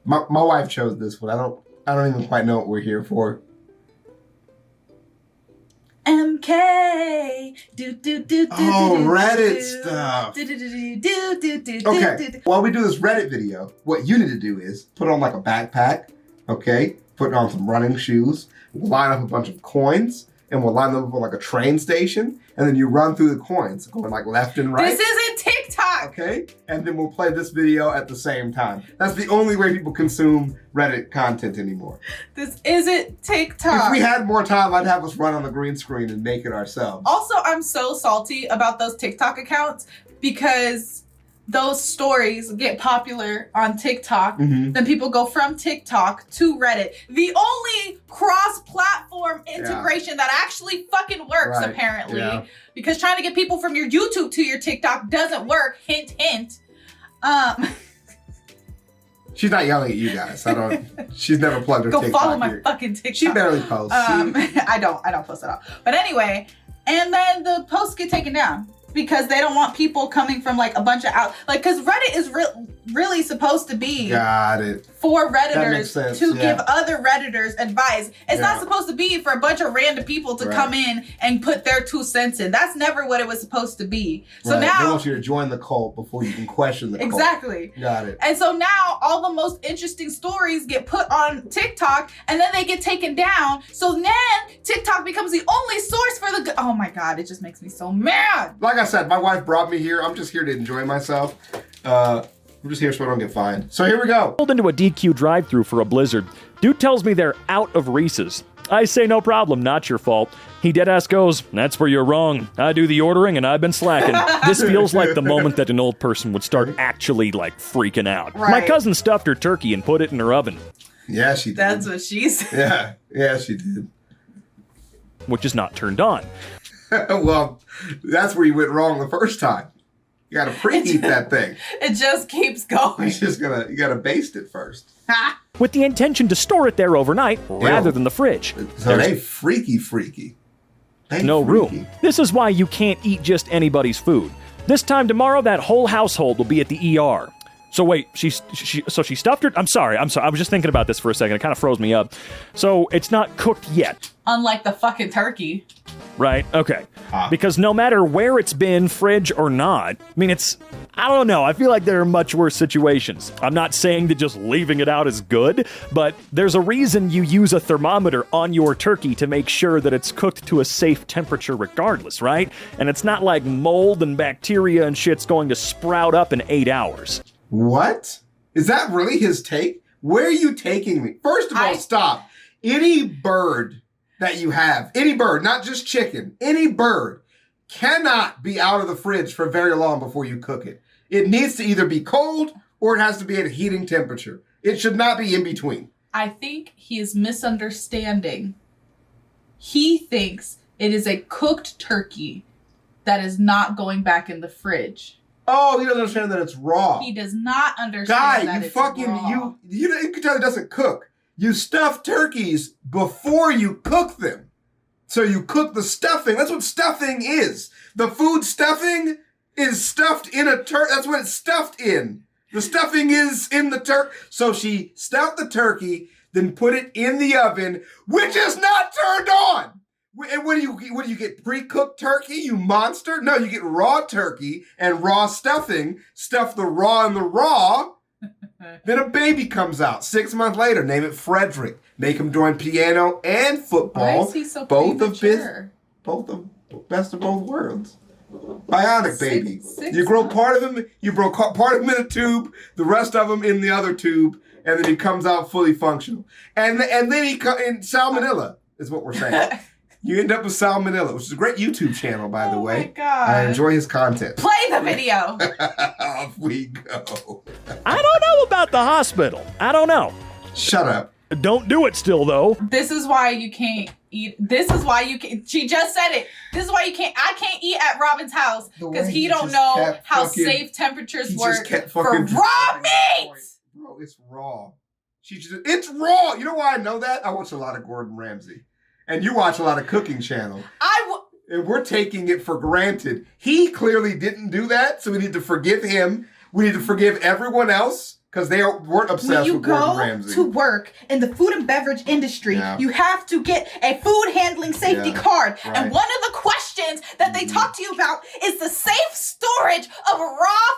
My wife chose this one. I don't even quite know what we're here for. EmKay. Reddit stuff. Okay, while we do this Reddit video, what you need to do is put on like a backpack, okay? Put on some running shoes, we'll line up a bunch of coins, and we'll line them up on like a train station, and then you run through the coins, going like left and right. This isn't TikTok! Okay? And then we'll play this video at the same time. That's the only way people consume Reddit content anymore. This isn't TikTok. If we had more time, I'd have us run on the green screen and make it ourselves. Also, I'm so salty about those TikTok accounts because those stories get popular on TikTok. Then people go from TikTok to Reddit. The only cross-platform integration that actually fucking works, apparently. Yeah. Because trying to get people from your YouTube to your TikTok doesn't work. Hint, hint. She's not yelling at you guys. She's never plugged her TikTok. Go follow my fucking TikTok. She barely posts. I don't post at all. But anyway, and then the posts get taken down because they don't want people coming from like a bunch of because Reddit is really supposed to be for Redditors to give other Redditors advice. It's not supposed to be for a bunch of random people to come in and put their 2 cents in. That's never what it was supposed to be. So now they want you to join the cult before you can question the cult. Exactly. Got it. And so now all the most interesting stories get put on TikTok and then they get taken down. So then TikTok becomes the only source for the oh my God, it just makes me so mad. Like I said, my wife brought me here. I'm just here to enjoy myself. I'm just here so I don't get fined. So here we go. Pulled into a DQ drive-thru for a blizzard. Dude tells me they're out of Reese's. I say no problem, not your fault. He deadass goes, that's where you're wrong. I do the ordering and I've been slacking. This feels like the moment that an old person would start actually like freaking out. Right. My cousin stuffed her turkey and put it in her oven. Yeah, she did. That's what she said. Yeah, she did. Which is not turned on. Well, that's where you went wrong the first time. You gotta preheat that thing. It just keeps going. You gotta baste it first. With the intention to store it there overnight rather than the fridge. So they freaky. No room. This is why you can't eat just anybody's food. This time tomorrow, that whole household will be at the ER. So wait, she stuffed her? I'm sorry. I was just thinking about this for a second. It kind of froze me up. So it's not cooked yet. Unlike the fucking turkey. Right, okay. Because no matter where it's been, fridge or not, I mean, I don't know. I feel like there are much worse situations. I'm not saying that just leaving it out is good, but there's a reason you use a thermometer on your turkey to make sure that it's cooked to a safe temperature regardless, right? And it's not like mold and bacteria and shit's going to sprout up in 8 hours. What? Is that really his take? Where are you taking me? First of all, stop. Any bird that you have, any bird, not just chicken, any bird cannot be out of the fridge for very long before you cook it. It needs to either be cold or it has to be at a heating temperature. It should not be in between. I think he is misunderstanding. He thinks it is a cooked turkey that is not going back in the fridge. Oh, he doesn't understand that it's raw. He does not understand that it's raw. You can tell it doesn't cook. You stuff turkeys before you cook them. So you cook the stuffing. That's what stuffing is. The food stuffing is stuffed in a turkey. That's what it's stuffed in. The stuffing is in the turkey. So she stuffed the turkey, then put it in the oven, which is not turned on. And what do you get? Pre-cooked turkey, you monster? No, you get raw turkey and raw stuffing. Stuff the raw in the raw. Then a baby comes out 6 months later. Name it Frederick. Make him join piano and football. Why is he so premature? Both of best of both worlds. Bionic baby. Six You grow part of him. You grow part of him in a tube. The rest of him in the other tube, and then he comes out fully functional. And then in salmonella is what we're saying. You end up with salmonella, which is a great YouTube channel, by the way. Oh my God. I enjoy his content. Play the video. Off we go. I don't know about the hospital. I don't know. Shut up. Don't do it still, though. This is why you can't eat. This is why you can't. She just said it. This is why you can't. I can't eat at Robin's house because he don't know how safe temperatures work for raw meat. Bro, it's raw. It's raw. You know why I know that? I watch a lot of Gordon Ramsay. And you watch a lot of cooking channel. And we're taking it for granted. He clearly didn't do that, so we need to forgive him. We need to forgive everyone else, because they weren't obsessed with Gordon Ramsay. When you go to work in the food and beverage industry, you have to get a food handling safety card. Right. And one of the questions that they talk to you about is the safe storage of raw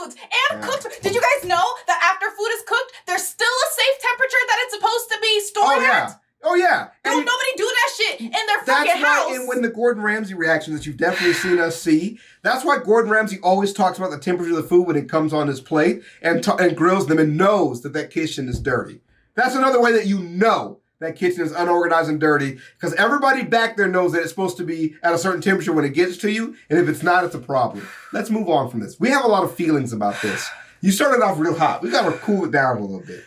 foods and cooked. Did you guys know that after food is cooked, there's still a safe temperature that it's supposed to be stored at? Oh, yeah. Don't nobody do that shit in their fucking house. That's why in the Gordon Ramsay reactions that you've definitely seen us see, that's why Gordon Ramsay always talks about the temperature of the food when it comes on his plate and grills them and knows that kitchen is dirty. That's another way that you know that kitchen is unorganized and dirty, because everybody back there knows that it's supposed to be at a certain temperature when it gets to you, and if it's not, it's a problem. Let's move on from this. We have a lot of feelings about this. You started off real hot. We got to cool it down a little bit.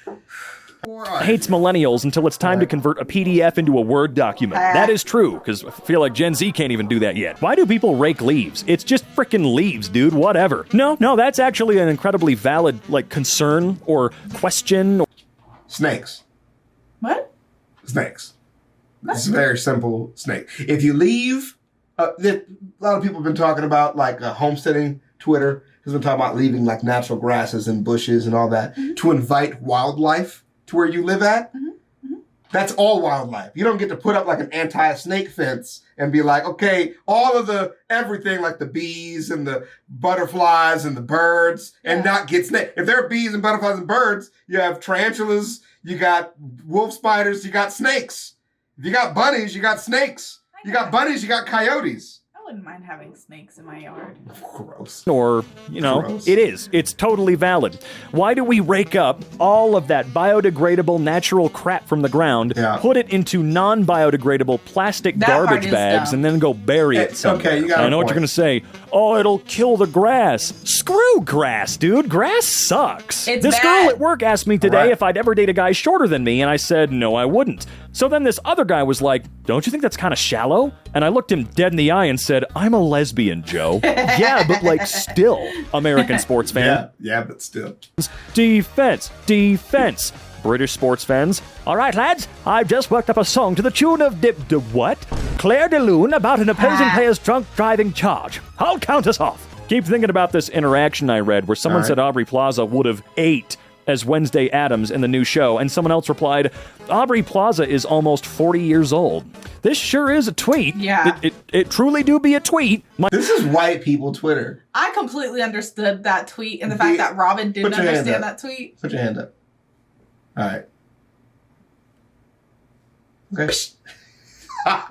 Hates millennials until it's time to convert a PDF into a Word document. That is true, because I feel like Gen Z can't even do that yet. Why do people rake leaves? It's just frickin' leaves, dude. Whatever. No, that's actually an incredibly valid, concern or question. Snakes. What? Snakes. It's a very simple snake. If you leave, a lot of people have been talking about, homesteading. Twitter has been talking about leaving, natural grasses and bushes and all that to invite wildlife to where you live at. That's all wildlife. You don't get to put up an anti-snake fence and be like, okay, all of the everything, like the bees and the butterflies and the birds, and not get snakes. If there are bees and butterflies and birds, you have tarantulas, you got wolf spiders, you got snakes. If you got bunnies, you got snakes. You got bunnies, you got coyotes. I wouldn't mind having snakes in my yard. Gross. Or, Gross. It's totally valid. Why do we rake up all of that biodegradable natural crap from the ground, put it into non-biodegradable plastic garbage bags, and then go bury it somewhere? Okay, you got I know what you're going to say. Oh, it'll kill the grass. Screw grass, dude. Grass sucks. This girl at work asked me today if I'd ever date a guy shorter than me, and I said, no, I wouldn't. So then this other guy was like, don't you think that's kind of shallow? And I looked him dead in the eye and said, I'm a lesbian, Joe. Yeah, but still, American sports fan. Yeah, but still. Defense. British sports fans. All right, lads, I've just worked up a song to the tune of what? Claire de Lune about an opposing player's drunk driving charge. I'll count us off. Keep thinking about this interaction I read where someone said Aubrey Plaza would have ate as Wednesday Addams in the new show, and someone else replied, Aubrey Plaza is almost 40 years old. This sure is a tweet. Yeah. It truly do be a tweet. This is white people Twitter. I completely understood that tweet and the fact that Robin didn't understand that tweet. Put your hand up. All right. Okay.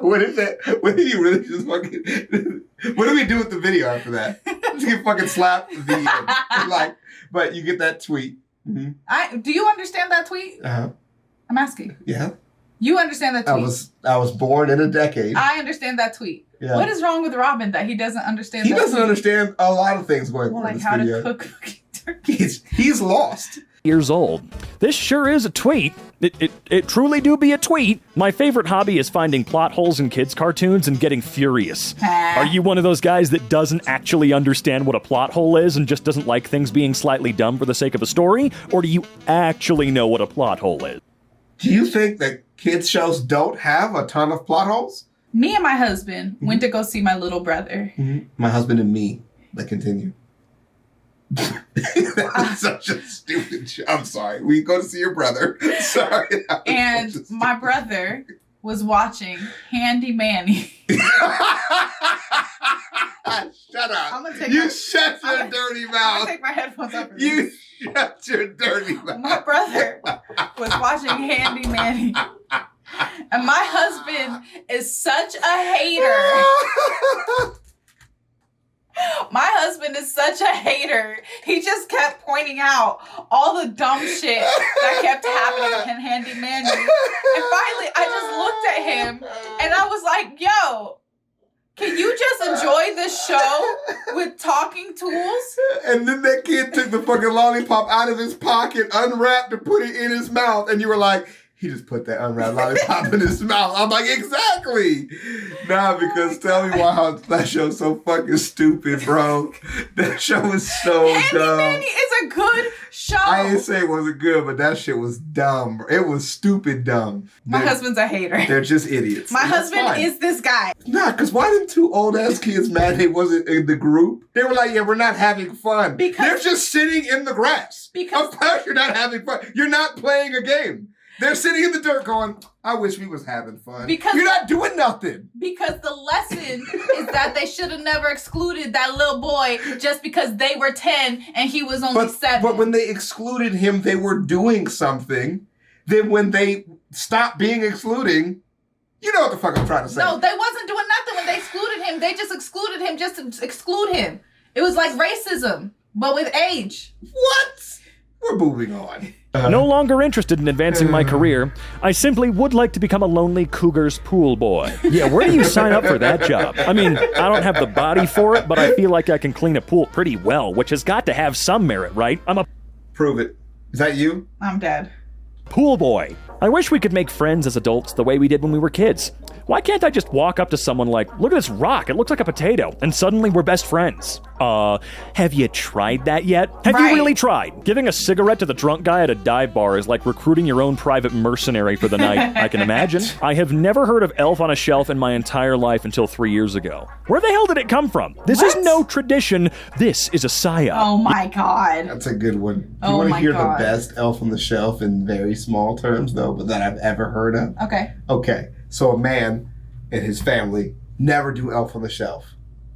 What is that? What did you really just fucking... What do we do with the video after that? Just get fucking slapped at the end. But you get that tweet. Mm-hmm. Do you understand that tweet? Uh-huh. I'm asking. Yeah. You understand that tweet? I was born in a decade. I understand that tweet. Yeah. What is wrong with Robin that he doesn't understand He doesn't understand a lot of things going on in this video. Like how to cook turkeys. He's lost. Years old. This sure is a tweet. It truly do be a tweet. My favorite hobby is finding plot holes in kids' cartoons and getting furious. Are you one of those guys that doesn't actually understand what a plot hole is and just doesn't like things being slightly dumb for the sake of a story? Or do you actually know what a plot hole is? Do you think that kids' shows don't have a ton of plot holes? Me and my husband went to go see my little brother. Mm-hmm. My husband and me. But continue. That was such a stupid show. I'm sorry. We go to see your brother. Sorry. And my brother was watching Handy Manny. Shut up. I'm gonna take shut your dirty mouth. I'm gonna take my headphones off. You shut your dirty mouth. My brother was watching Handy Manny. And my husband is such a hater. My husband is such a hater. He just kept pointing out all the dumb shit that kept happening in Handy Manny. And finally, I just looked at him and I was like, yo, can you just enjoy this show with talking tools? And then that kid took the fucking lollipop out of his pocket, unwrapped, and put it in his mouth. And you were like, he just put that unwrapped lollipop in his mouth. I'm like, exactly. Nah, because tell me why that show's so fucking stupid, bro. That show is so dumb. Handy Manny is a good show. show. I didn't say it wasn't good, but that shit was dumb. It was stupid dumb. My husband's a hater. They're just idiots. My husband is this guy. Nah, because why didn't two old-ass kids mad they wasn't in the group? They were like, yeah, we're not having fun. Because they're just sitting in the grass. Because of course you're not having fun. You're not playing a game. They're sitting in the dirt going, I wish we was having fun. Because you're not doing nothing. Because the lesson is that they should have never excluded that little boy just because they were 10 and he was only 7. But when they excluded him, they were doing something. Then when they stopped being excluding, you know what the fuck I'm trying to say. No, they wasn't doing nothing when they excluded him. They just excluded him just to exclude him. It was like racism, but with age. What? We're moving on. No longer interested in advancing my career, I simply would like to become a lonely cougar's pool boy. Yeah, where do you sign up for that job? I mean, I don't have the body for it, but I feel like I can clean a pool pretty well, which has got to have some merit, right? I'm a... Prove it. Is that you? I'm dead. Pool boy. I wish we could make friends as adults the way we did when we were kids. Why can't I just walk up to someone like, look at this rock, it looks like a potato, and suddenly we're best friends? Have you tried that yet? Have you really tried? Giving a cigarette to the drunk guy at a dive bar is like recruiting your own private mercenary for the night, I can imagine. I have never heard of Elf on a Shelf in my entire life until 3 years ago. Where the hell did it come from? This is no tradition. This is a psyop. Oh my god. That's a good one. Oh you want to my hear God. the best Elf on the Shelf in very small terms, though, but that I've ever heard of? Okay. Okay, so a man and his family never do Elf on the Shelf.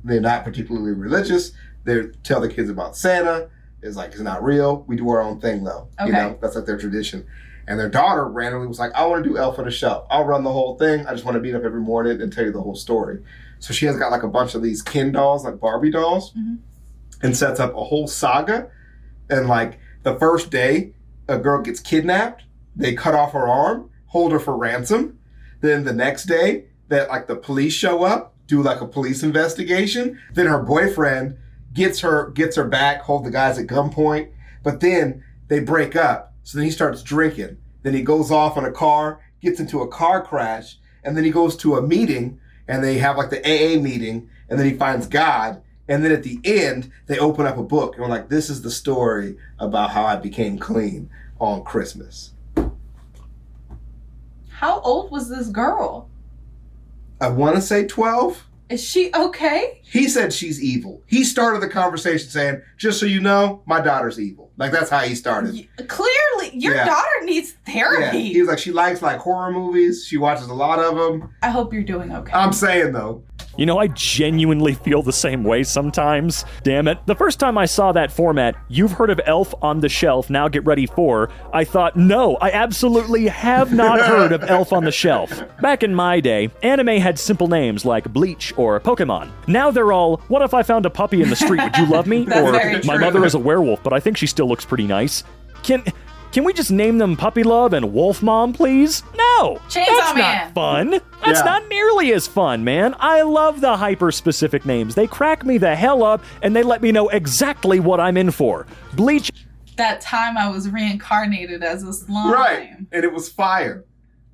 They're not particularly religious. They tell the kids about Santa. It's like, it's not real. We do our own thing, though. Okay. You know, that's like their tradition. And their daughter randomly was like, I want to do Elf on the Shelf. I'll run the whole thing. I just want to beat up every morning and tell you the whole story. So she has got like a bunch of these Ken dolls, like Barbie dolls, and sets up a whole saga. And like the first day, a girl gets kidnapped. They cut off her arm, hold her for ransom. Then the next day, that like the police show up, do like a police investigation. Then her boyfriend gets her back, hold the guys at gunpoint. But then they break up. So then he starts drinking. Then he goes off in a car, gets into a car crash, and then he goes to a meeting, and they have like the AA meeting, and then he finds God. And then at the end, they open up a book, and we're like, this is the story about how I became clean on Christmas. How old was this girl? I want to say 12. Is she okay? He said she's evil. He started the conversation saying, just so you know, my daughter's evil. Like, that's how he started. Clearly, your daughter needs therapy. Yeah. He was like, she likes like horror movies. She watches a lot of them. I hope you're doing okay. I'm saying, though. You know, I genuinely feel the same way sometimes. Damn it. The first time I saw that format, you've heard of Elf on the Shelf, now get ready for, I thought, no, I absolutely have not heard of Elf on the Shelf. Back in my day, anime had simple names like Bleach or Pokemon. Now they're all, what if I found a puppy in the street, would you love me? That's or very my true. mother is a werewolf, but I think she still looks pretty nice. Can we just name them Puppy Love and Wolf Mom, please? No! Chainsaw That's Man. not fun. That's Yeah. not nearly as fun, man. I love the hyper-specific names. They crack me the hell up, and they let me know exactly what I'm in for. Bleach... That time I was reincarnated as a slime. Right. And it was fire.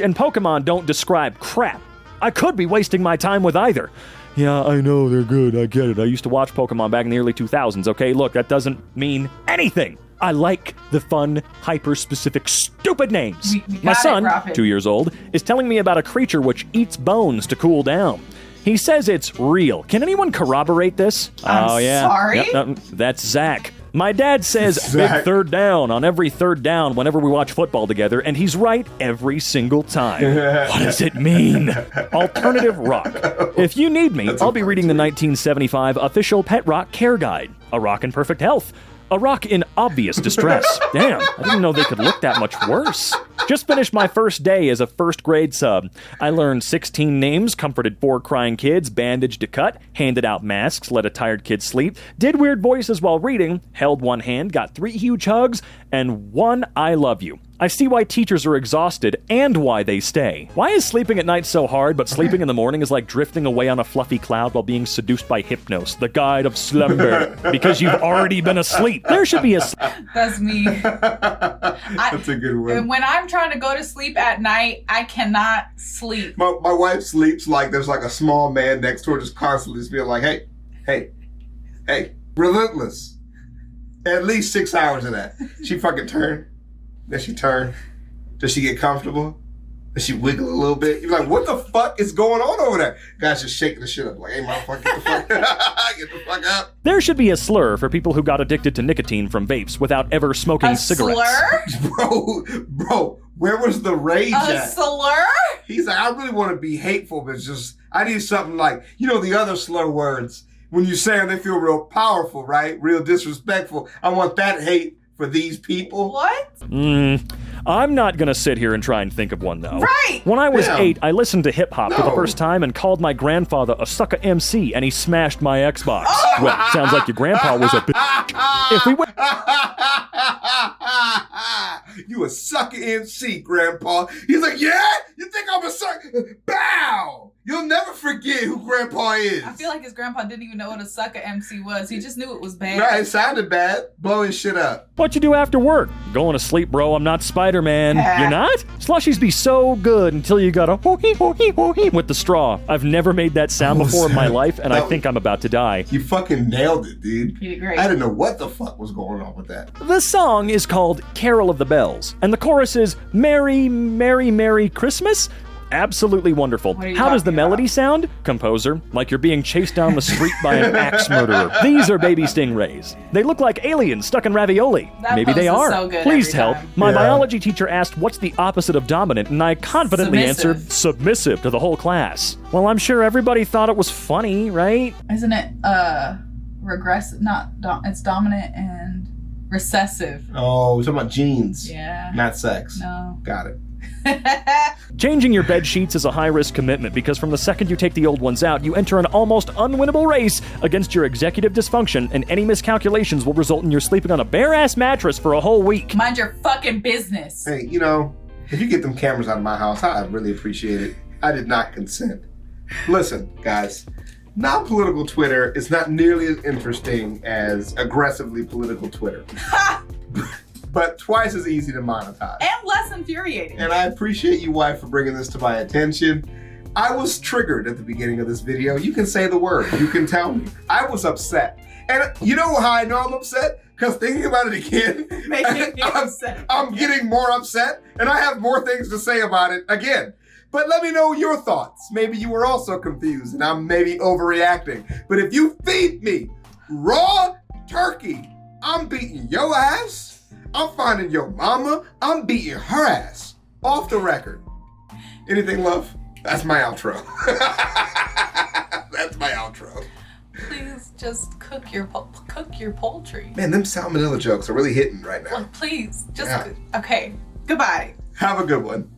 and Pokemon don't describe crap. I could be wasting my time with either. Yeah, I know, they're good, I get it. I used to watch Pokemon back in the early 2000s, okay? Look, that doesn't mean anything. I like the fun, hyper-specific, stupid names. My son, 2 years old, is telling me about a creature which eats bones to cool down. He says it's real. Can anyone corroborate this? I'm sorry? Yep, that's Zach. My dad says Zach. big third down on every third down whenever we watch football together, and he's right every single time. What does it mean? Alternative rock. If you need me, I'll be reading the 1975 official Pet Rock Care Guide. A rock in perfect health. A rock in obvious distress. Damn, I didn't know they could look that much worse. Just finished my first day as a first grade sub. I learned 16 names, comforted 4 crying kids, bandaged a cut, handed out masks, let a tired kid sleep, did weird voices while reading, held one hand, got 3 huge hugs, and 1 I love you. I see why teachers are exhausted and why they stay. Why is sleeping at night so hard, but sleeping in the morning is like drifting away on a fluffy cloud while being seduced by Hypnos, the guide of slumber? Because you've already been asleep. There should be a... That's me. That's a good one. When I'm trying to go to sleep at night, I cannot sleep. My wife sleeps like there's like a small man next to her just constantly just being like, hey, relentless. At least 6 hours of that. She fucking turned. Then she turned. Does she get comfortable? Does she wiggle a little bit? You're like, what the fuck is going on over there? Guy's just shaking the shit up like, hey, motherfucker, get the fuck get the fuck up. There should be a slur for people who got addicted to nicotine from vapes without ever smoking cigarettes. Slur? Bro, where was the rage at? A slur? He's like, I really want to be hateful, but it's just, I need something like, the other slur words. When you say them, they feel real powerful, right? Real disrespectful. I want that hate for these people. What? I'm not gonna sit here and try and think of one, though. Right! When I was 8, I listened to hip-hop for the first time and called my grandfather a sucker MC, and he smashed my Xbox. Well, sounds like your grandpa was a bitch. If we went... You a sucker MC, Grandpa. He's like, yeah? You think I'm a sucker? Bow! You'll never forget who Grandpa is. I feel like his grandpa didn't even know what a sucker MC was. He just knew it was bad. Right, it sounded bad. Blowing shit up. What you do after work? Going to sleep, bro. I'm not Spider-Man. You're not? Slushies be so good until you gotta hoo-hee, hoo-hee, hoo-hee with the straw. I've never made that sound before in my life, and I think I'm about to die. You fucking nailed it, dude. You did great. I didn't know what the fuck was going on with that. The song is called Carol of the Bells, and the chorus is Merry, Merry, Merry Christmas? Absolutely wonderful. How does the melody sound? Composer, like you're being chased down the street by an axe murderer. These are baby stingrays. They look like aliens stuck in ravioli. Maybe they are. So good Please tell. My Yeah. biology teacher asked what's the opposite of dominant, and I confidently answered submissive to the whole class. Well, I'm sure everybody thought it was funny, right? Isn't it regressive? It's dominant and recessive. Oh, we're talking about genes. Yeah. Not sex. No. Got it. Changing your bed sheets is a high-risk commitment because from the second you take the old ones out, you enter an almost unwinnable race against your executive dysfunction, and any miscalculations will result in your sleeping on a bare-ass mattress for a whole week. Mind your fucking business. Hey, if you get them cameras out of my house, I'd really appreciate it. I did not consent. Listen, guys, non-political Twitter is not nearly as interesting as aggressively political Twitter. But twice as easy to monetize. And less infuriating. And I appreciate you, wife, for bringing this to my attention. I was triggered at the beginning of this video. You can say the word. You can tell me. I was upset. And you know how I know I'm upset? Because thinking about it again, Making me upset. I'm getting more upset, and I have more things to say about it again. But let me know your thoughts. Maybe you were also confused, and I'm maybe overreacting. But if you feed me raw turkey, I'm beating your ass. I'm finding your mama. I'm beating her ass. Off the record. Anything, love? That's my outro. That's my outro. Please just cook your poultry. Man, them salmonella jokes are really hitting right now. Well, please, just okay. Goodbye. Have a good one.